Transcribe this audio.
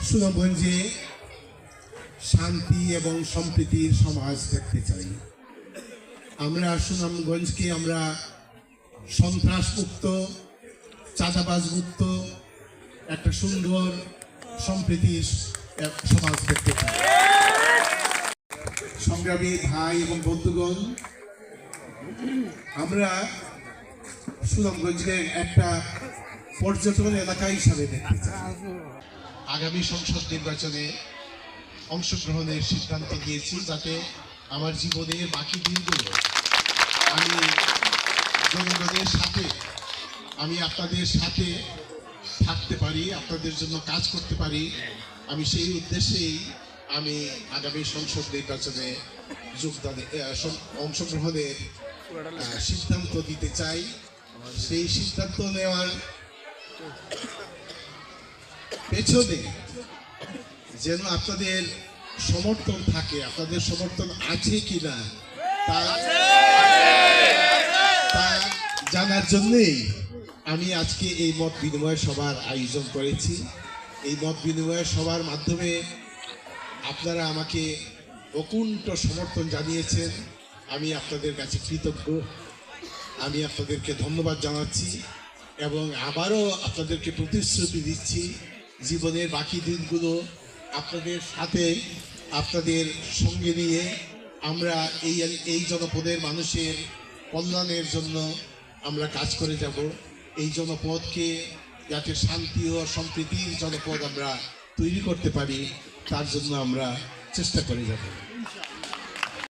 সুনামগঞ্জে শান্তি এবং সম্প্রীতির সমাজ দেখতে চাই। আমরা সুনামগঞ্জকে আমরা সন্ত্রাসমুক্ত, চাঁদাবাজ মুক্ত একটা সুন্দর সম্প্রীতির সমাজ দেখতে চাই। সংগ্রামী ভাই এবং বন্ধুগণ, আমরা সুনামগঞ্জকে একটা পর্যটন এলাকা হিসাবে দেখতে চাই। আগামী সংসদ নির্বাচনে অংশগ্রহণের সিদ্ধান্ত নিয়েছি, যাতে আমার জীবনের বাকি দিনগুলো আমি জনগণের সাথে, আমি আপনাদের সাথে থাকতে পারি, আপনাদের জন্য কাজ করতে পারি। আমি সেই উদ্দেশ্যেই আমি আগামী সংসদ নির্বাচনে অংশগ্রহণের সিদ্ধান্ত দিতে চাই। সেই সিদ্ধান্ত নেওয়ার পেছনে যেন আপনাদের সমর্থন থাকে, আপনাদের সমর্থন আছে কিনা তা জানার জন্যই আমি আজকে এই মত বিনিময় সভার আয়োজন করেছি। এই মত বিনিময় সভার মাধ্যমে আপনারা আমাকে অকুণ্ঠ সমর্থন জানিয়েছেন, আমি আপনাদের কাছে কৃতজ্ঞ। আমি আপনাদেরকে ধন্যবাদ জানাচ্ছি এবং আবারও আপনাদেরকে প্রতিশ্রুতি দিচ্ছি, জীবনের বাকি দিনগুলো আপনাদের সাথে, আপনাদের সঙ্গে নিয়ে আমরা এই জনপদের মানুষের কল্যাণের জন্য আমরা কাজ করে যাব। এই জনপদকে যাতে শান্তি ও সম্প্রীতির জনপদ আমরা তৈরি করতে পারি, তার জন্য আমরা চেষ্টা করে যাব।